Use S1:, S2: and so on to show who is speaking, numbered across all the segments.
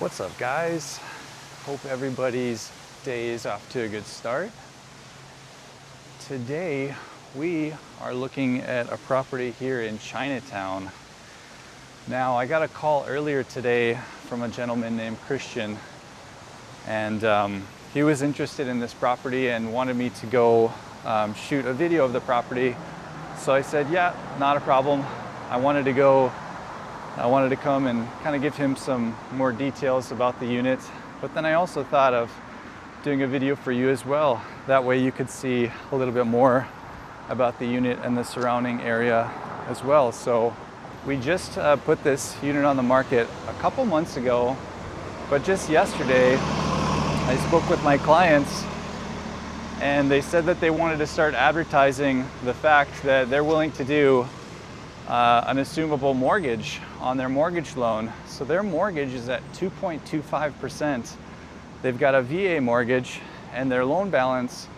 S1: What's up, guys? Hope everybody's day is off to a good start. Today we are looking at a property here in Chinatown. Now, I got a call earlier today from a gentleman named Christian, and he was interested in this property and wanted me to go shoot a video of the property. So I said, yeah, not a problem. I wanted to come and kind of give him some more details about the unit. But then I also thought of doing a video for you as well. That way you could see a little bit more about the unit and the surrounding area as well. So we just put this unit on the market a couple months ago, but just yesterday I spoke with my clients and they said that they wanted to start advertising the fact that they're willing to do an assumable mortgage on their mortgage loan. So their mortgage is at 2.25%. They've got a VA mortgage and their loan balance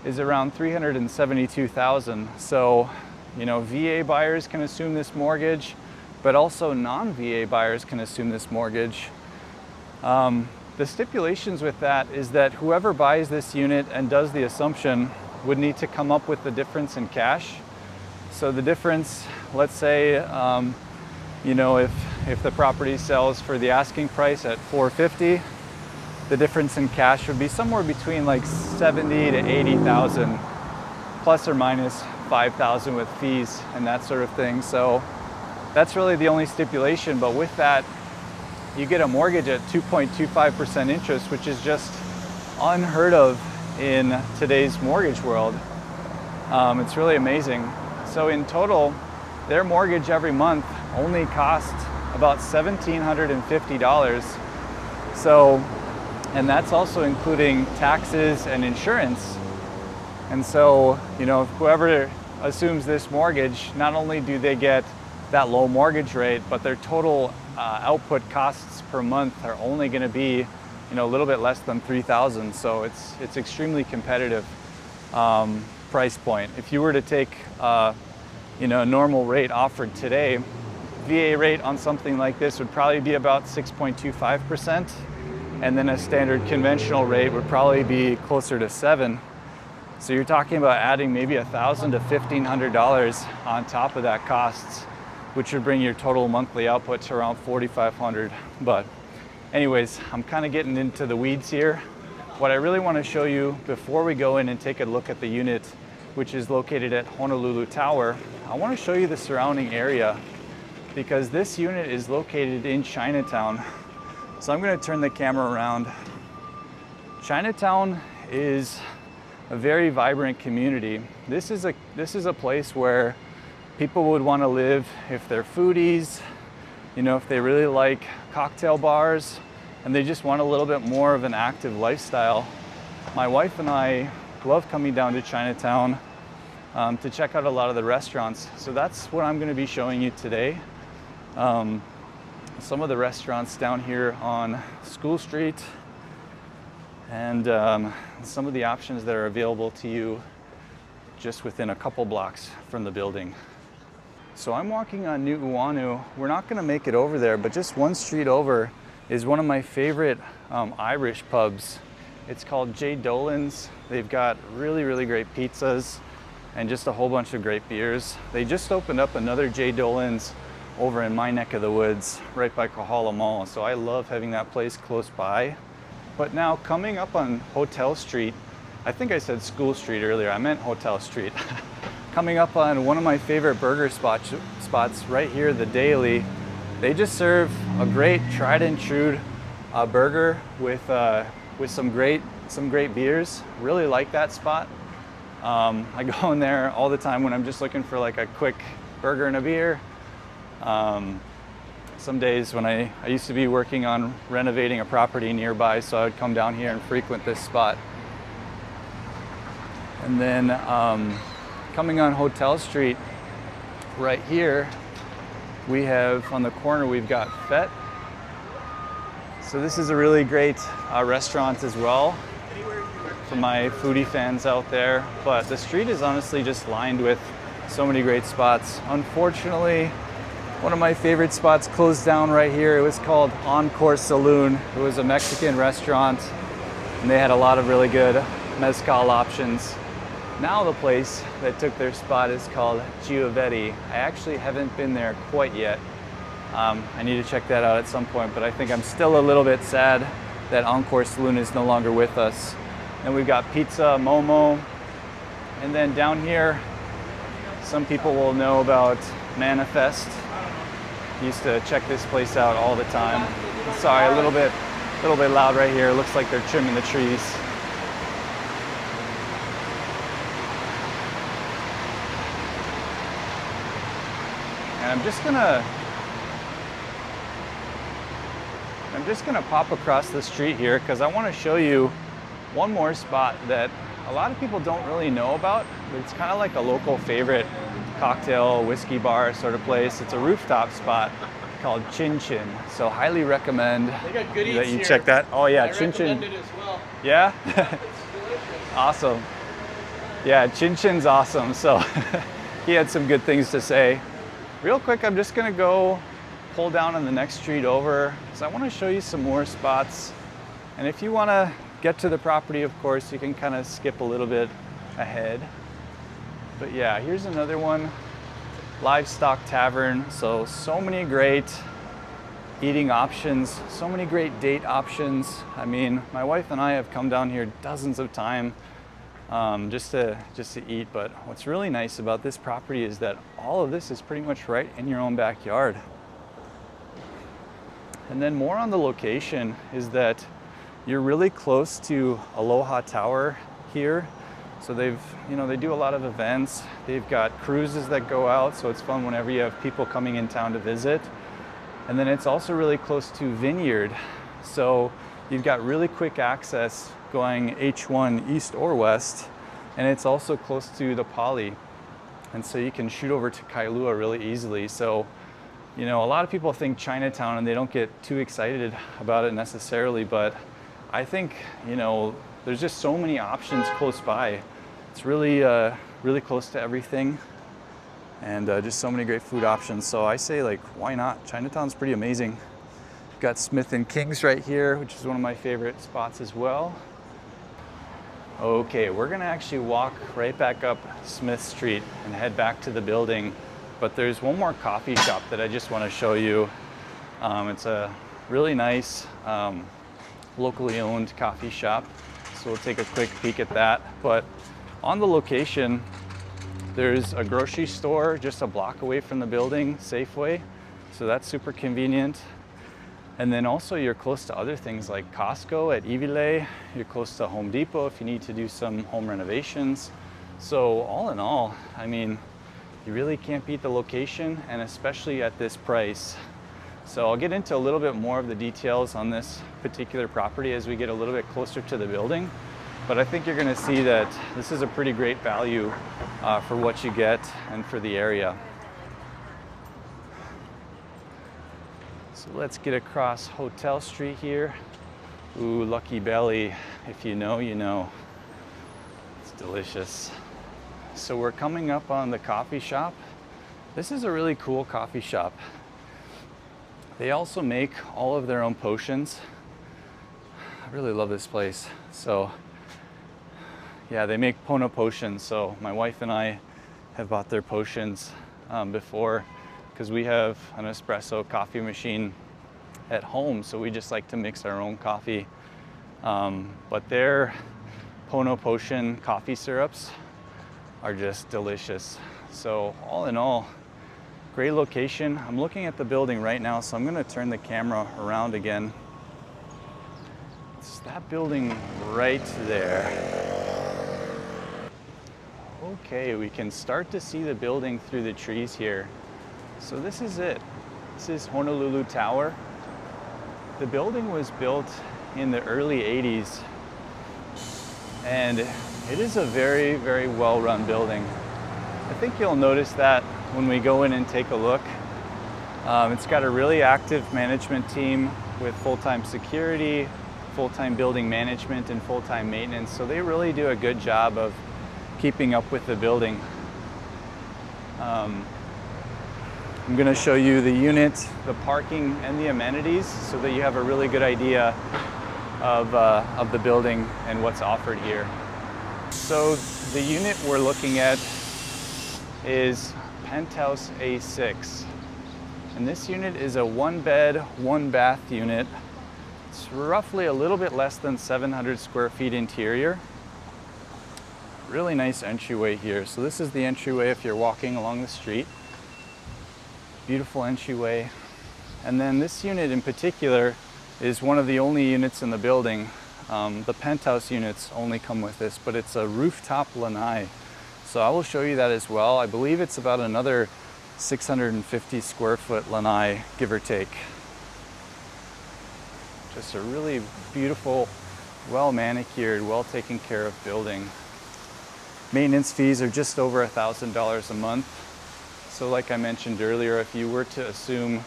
S1: is around $372,000. So, VA buyers can assume this mortgage, but also non-VA buyers can assume this mortgage. The stipulations with that is that whoever buys this unit and does the assumption would need to come up with the difference in cash. So the difference, let's say, if the property sells for the asking price at $450,000, the difference in cash would be somewhere between like $70,000 to $80,000, plus or minus $5,000 with fees and that sort of thing. So that's really the only stipulation. But with that, you get a mortgage at 2.25% interest, which is just unheard of in today's mortgage world. It's really amazing. So in total, their mortgage every month only costs about $1,750. So, and that's also including taxes and insurance. And so, whoever assumes this mortgage, not only do they get that low mortgage rate, but their total output costs per month are only going to be, a little bit less than $3,000. So it's extremely competitive price point. If you were to take a normal rate offered today, VA rate on something like this would probably be about 6.25%, and then a standard conventional rate would probably be closer to 7%. So you're talking about adding maybe $1,000 to $1,500 on top of that costs, which would bring your total monthly output to around $4,500. But anyways, I'm kind of getting into the weeds here. What I really want to show you before we go in and take a look at the unit, which is located at Honolulu Tower, I want to show you the surrounding area because this unit is located in Chinatown. So I'm going to turn the camera around. Chinatown is a very vibrant community. This is a place where people would want to live if they're foodies, if they really like cocktail bars, and they just want a little bit more of an active lifestyle. My wife and I love coming down to Chinatown to check out a lot of the restaurants. So that's what I'm going to be showing you today. Some of the restaurants down here on School Street and some of the options that are available to you just within a couple blocks from the building. So I'm walking on New Uanu. We're not going to make it over there, but just one street over is one of my favorite Irish pubs. It's called J. Dolan's. They've got really, really great pizzas and just a whole bunch of great beers. They just opened up another J. Dolan's over in my neck of the woods, right by Kahala Mall. So I love having that place close by. But now coming up on Hotel Street, I think I said School Street earlier, I meant Hotel Street. Coming up on one of my favorite burger spots right here, The Daily. They just serve a great tried and true burger with some great beers. Really like that spot. I go in there all the time when I'm just looking for like a quick burger and a beer. Some days when I used to be working on renovating a property nearby, so I would come down here and frequent this spot. And then coming on Hotel Street, right here, we have on the corner, we've got Fett. So this is a really great restaurant as well for my foodie fans out there. But the street is honestly just lined with so many great spots. Unfortunately, One of my favorite spots closed down right here. It was called Encore Saloon. It was a Mexican restaurant, and they had a lot of really good mezcal options. Now the place that took their spot is called Giovanetti. I actually haven't been there quite yet. I need to check that out at some point, but I think I'm still a little bit sad that Encore Saloon is no longer with us. And we've got Pizza Momo. And then down here, some people will know about Manifest. Used to check this place out all the time. Sorry, a little bit loud right here. Looks like they're trimming the trees. And I'm just gonna pop across the street here because I want to show you one more spot that a lot of people don't really know about, but it's kind of like a local favorite cocktail, whiskey bar sort of place. It's a rooftop spot called Chin Chin. So highly recommend that you check that. Oh yeah, Chin Chin. It as well. Yeah? Awesome. Yeah, Chin Chin's awesome. So he had some good things to say. Real quick, I'm just gonna go pull down on the next street over because I want to show you some more spots. And if you want to get to the property, of course, you can kind of skip a little bit ahead. But yeah, here's another one, Livestock Tavern. So many great eating options, so many great date options. I mean, my wife and I have come down here dozens of times just to eat. But what's really nice about this property is that all of this is pretty much right in your own backyard. And then more on the location is that you're really close to Aloha Tower here. So they do a lot of events. They've got cruises that go out, so it's fun whenever you have people coming in town to visit. And then it's also really close to Vineyard. So you've got really quick access going H1 east or west. And it's also close to the Pali. And so you can shoot over to Kailua really easily. So, a lot of people think Chinatown and they don't get too excited about it necessarily, but I think, there's just so many options close by. It's really, really close to everything, and just so many great food options. So I say, why not? Chinatown's pretty amazing. We've got Smith and King's right here, which is one of my favorite spots as well. Okay, we're gonna actually walk right back up Smith Street and head back to the building. But there's one more coffee shop that I just want to show you. It's a really nice locally owned coffee shop. So we'll take a quick peek at that. But on the location, there's a grocery store just a block away from the building, Safeway. So that's super convenient. And then also you're close to other things like Costco at Iwilei. You're close to Home Depot if you need to do some home renovations. So all in all, I mean, you really can't beat the location, and especially at this price. So I'll get into a little bit more of the details on this particular property as we get a little bit closer to the building. But I think you're gonna see that this is a pretty great value for what you get and for the area. So let's get across Hotel Street here. Ooh, Lucky Belly. If you know, you know. It's delicious. So we're coming up on the coffee shop. This is a really cool coffee shop. They also make all of their own potions. I really love this place. So yeah, they make Pono potions. So my wife and I have bought their potions before because we have an espresso coffee machine at home. So we just like to mix our own coffee. But their Pono potion coffee syrups are just delicious. So all in all, great location. I'm looking at the building right now, so I'm gonna turn the camera around again. It's that building right there. Okay, we can start to see the building through the trees here. So this is it. This is Honolulu Tower. The building was built in the early 80s, and it is a very, very well-run building. I think you'll notice that when we go in and take a look. It's got a really active management team with full-time security, full-time building management, and full-time maintenance. So they really do a good job of keeping up with the building. I'm going to show you the unit, the parking, and the amenities so that you have a really good idea of the building and what's offered here. So the unit we're looking at is Penthouse A6. And this unit is a 1-bed, 1-bath unit. It's roughly a little bit less than 700 square feet interior. Really nice entryway here. So this is the entryway if you're walking along the street. Beautiful entryway. And then this unit in particular is one of the only units in the building. The penthouse units only come with this, but it's a rooftop lanai. So I will show you that as well. I believe it's about another 650 square foot lanai, give or take. Just a really beautiful, well manicured, well taken care of building. Maintenance fees are just over $1,000 a month. So like I mentioned earlier, if you were to assume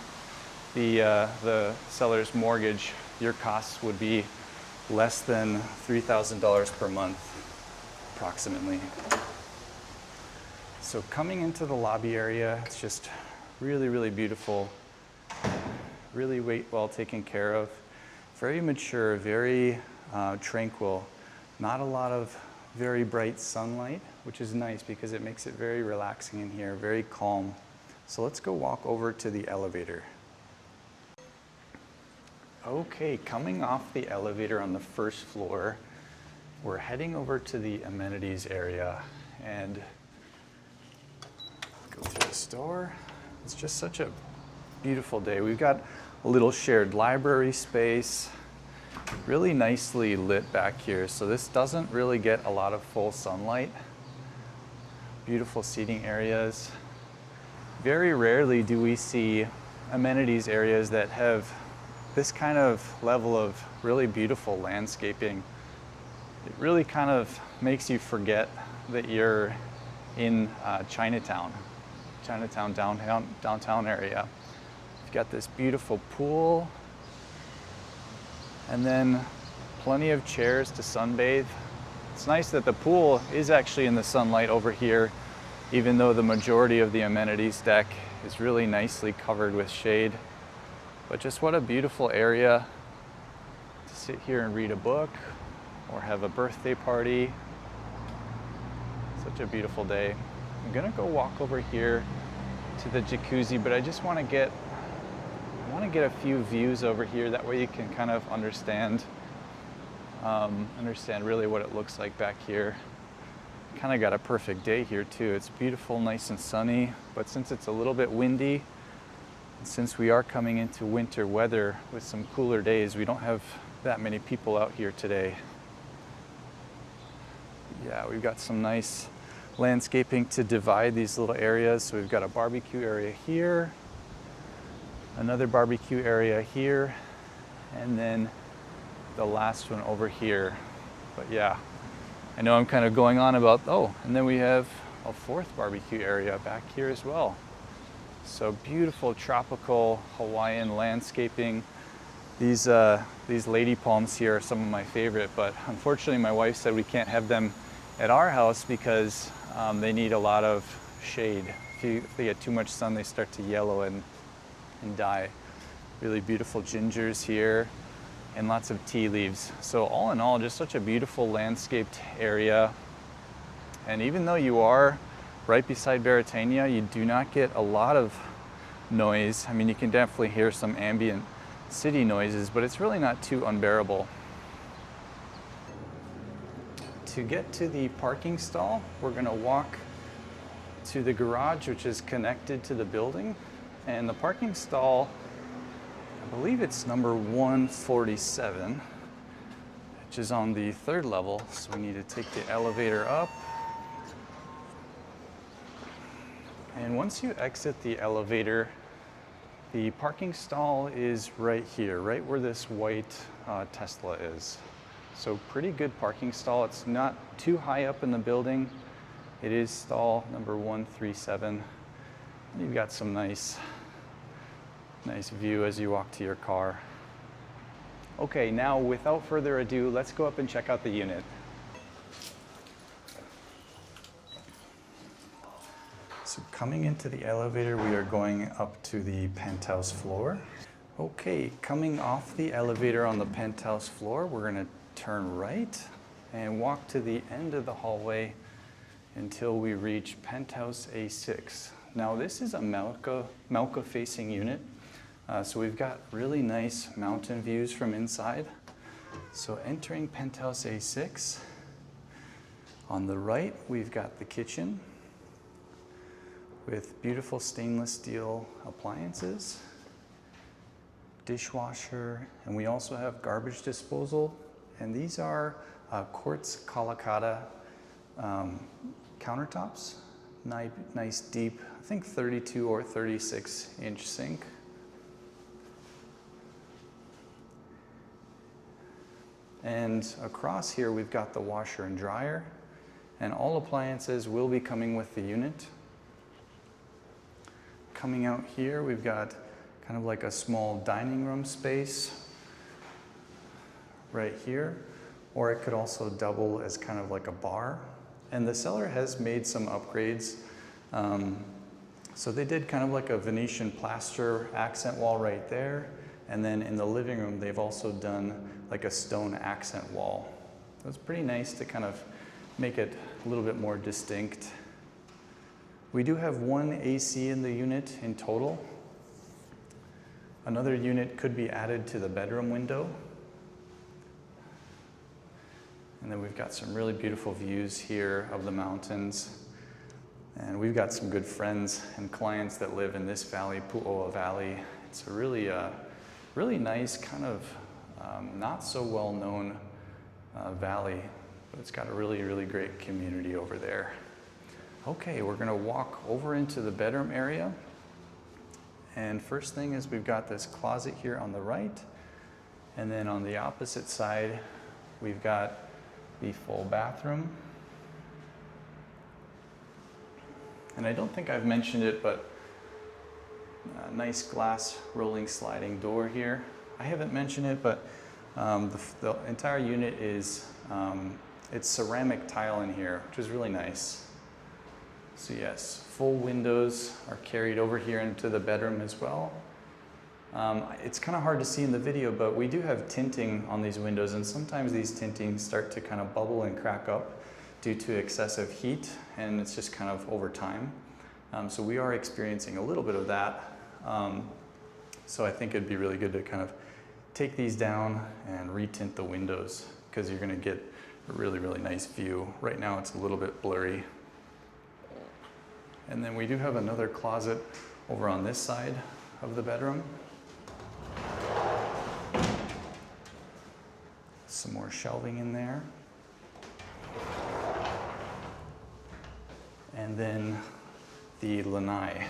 S1: the seller's mortgage, your costs would be less than $3,000 per month, approximately. So coming into the lobby area, it's just really, really beautiful, really well taken care of, very mature, very tranquil, not a lot of very bright sunlight, which is nice because it makes it very relaxing in here, very calm. So let's go walk over to the elevator. Okay, coming off the elevator on the first floor, we're heading over to the amenities area and go through this door. It's just such a beautiful day. We've got a little shared library space, really nicely lit back here. So this doesn't really get a lot of full sunlight. Beautiful seating areas. Very rarely do we see amenities areas that have this kind of level of really beautiful landscaping. It really kind of makes you forget that you're in Chinatown downtown area. You've got this beautiful pool, and then plenty of chairs to sunbathe. It's nice that the pool is actually in the sunlight over here, even though the majority of the amenities deck is really nicely covered with shade. But just what a beautiful area to sit here and read a book or have a birthday party. Such a beautiful day. I'm gonna go walk over here to the jacuzzi, but I just want to get a few views over here. That way you can kind of understand really what it looks like back here. Kind of got a perfect day here too. It's beautiful, nice and sunny, but since it's a little bit windy, and since we are coming into winter weather with some cooler days, we don't have that many people out here today. Yeah, we've got some nice landscaping to divide these little areas. So we've got a barbecue area here, another barbecue area here, and then the last one over here. But yeah, I know I'm kind of going on about, and then we have a fourth barbecue area back here as well. So beautiful tropical Hawaiian landscaping. These lady palms here are some of my favorite, but unfortunately my wife said we can't have them at our house because they need a lot of shade. If they get too much sun, they start to yellow and die. Really beautiful gingers here and lots of tea leaves. So all in all, just such a beautiful landscaped area. And even though you are right beside Veritania, you do not get a lot of noise. I mean, you can definitely hear some ambient city noises, but it's really not too unbearable. To get to the parking stall, we're gonna walk to the garage, which is connected to the building. And the parking stall, I believe it's number 147, which is on the 3rd level. So we need to take the elevator up. And once you exit the elevator, the parking stall is right here, right where this white Tesla is. So pretty good parking stall. It's not too high up in the building. It is stall number 137. You've got some nice view as you walk to your car. Okay, now without further ado, let's go up and check out the unit. So Coming into the elevator, we are going up to the penthouse floor. Okay, coming off the elevator on the penthouse floor, we're gonna turn right and walk to the end of the hallway until we reach penthouse A6. Now this is a Micah facing unit, so we've got really nice mountain views from inside. So entering penthouse A6, on the right we've got the kitchen with beautiful stainless steel appliances, dishwasher, and we also have garbage disposal. And these are quartz Calacata countertops. Nice deep, I think 32 or 36 inch sink. And across here we've got the washer and dryer, and all appliances will be coming with the unit. Coming out here we've got kind of like a small dining room space right here, or it could also double as kind of like a bar. And the seller has made some upgrades. So they did kind of like a Venetian plaster accent wall right there. And then in the living room, they've also done like a stone accent wall. So it's pretty nice to kind of make it a little bit more distinct. We do have one AC in the unit in total. Another unit could be added to the bedroom window. And then we've got some really beautiful views here of the mountains. And we've got some good friends and clients that live in this valley, Pu'oa Valley. It's a really nice kind of not so well known valley, but it's got a really great community over there. Okay, we're gonna walk over into the bedroom area. And first thing is we've got this closet here on the right. And then on the opposite side, we've got the full bathroom. And I don't think I've mentioned it, but a nice glass rolling sliding door here. I haven't mentioned it, but the entire unit is, it's ceramic tile in here, which is really nice. So yes, full windows are carried over here into the bedroom as well. It's kind of hard to see in the video, but we do have tinting on these windows, and sometimes these tintings start to kind of bubble and crack up due to excessive heat, and it's just kind of over time. So we are experiencing a little bit of that. So I think it'd be really good to kind of take these down and retint the windows, because you're gonna get a really nice view. Right now it's a little bit blurry. And then we do have another closet over on this side of the bedroom. Some more shelving in there. And then the lanai.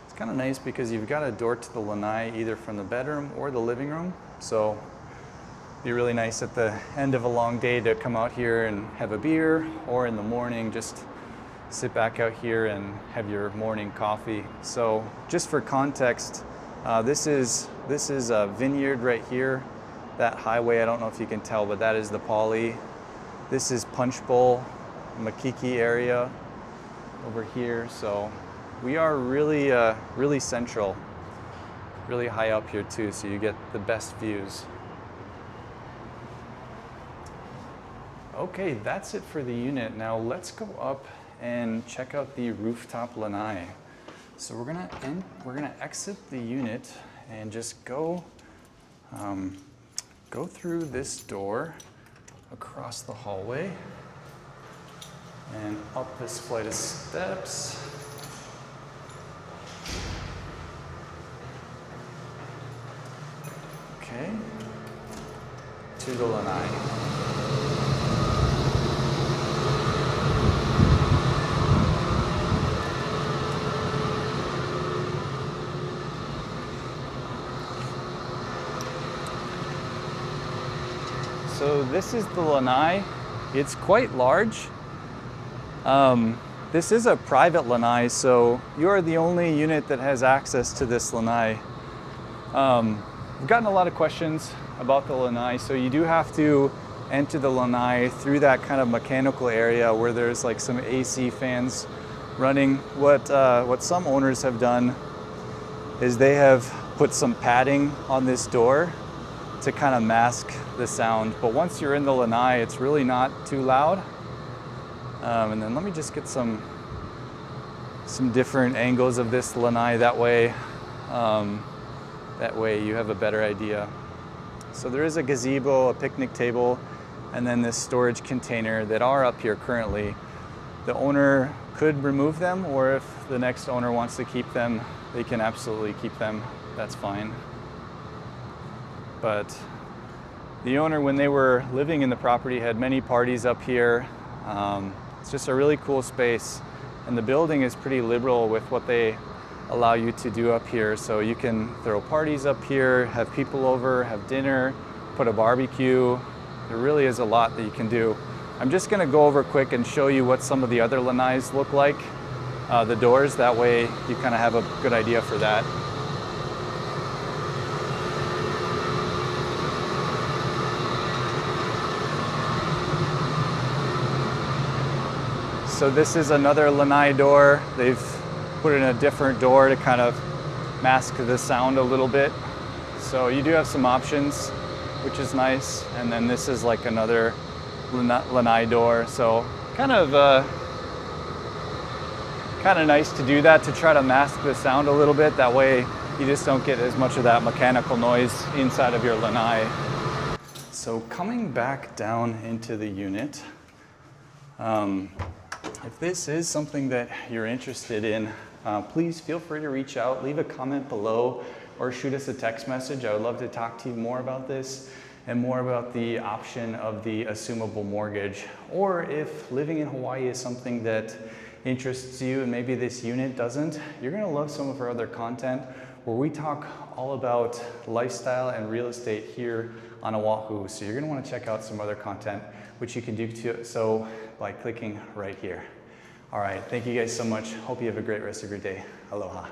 S1: It's kind of nice because you've got a door to the lanai either from the bedroom or the living room. So it'd be really nice at the end of a long day to come out here and have a beer, or in the morning just sit back out here and have your morning coffee. So just for context, this is a vineyard right here. That highway, I don't know if you can tell, but that is the Pali. This is Punch Bowl, Makiki area over here. So we are really central, really high up here too, so you get the best views. Okay, that's it for the unit. Now let's go up and check out the rooftop lanai. So we're gonna exit the unit and just go through this door across the hallway and up this flight of steps. Okay, to the lanai. So this is the lanai. It's quite large. This is a private lanai, so you're the only unit that has access to this lanai. We've gotten a lot of questions about the lanai, so you do have to enter the lanai through that kind of mechanical area where there's like some AC fans running. What some owners have done is they have put some padding on this door to kind of mask the sound. But once you're in the lanai, it's really not too loud. And then let me just get some different angles of this lanai. That way you have a better idea. So there is a gazebo, a picnic table, and then this storage container that are up here currently. The owner could remove them, or if the next owner wants to keep them, they can absolutely keep them. That's fine. But the owner, when they were living in the property, had many parties up here. It's just a really cool space, and the building is pretty liberal with what they allow you to do up here. So you can throw parties up here, have people over, have dinner, put a barbecue. There really is a lot that you can do. I'm just going to go over quick and show you what some of the other lanais look like, the doors. That way you kind of have a good idea for that. So this is another lanai door. They've put in a different door to kind of mask the sound a little bit. So you do have some options, which is nice. And then this is like another lanai door. So kind of nice to do that, to try to mask the sound a little bit. That way you just don't get as much of that mechanical noise inside of your lanai. So coming back down into the unit, if this is something that you're interested in, please feel free to reach out, leave a comment below, or shoot us a text message. I would love to talk to you more about this and more about the option of the assumable mortgage. Or if living in Hawaii is something that interests you and maybe this unit doesn't, you're gonna love some of our other content where we talk all about lifestyle and real estate here on Oahu. So you're gonna wanna check out some other content, which you can do so by clicking right here. All right, thank you guys so much. Hope you have a great rest of your day. Aloha.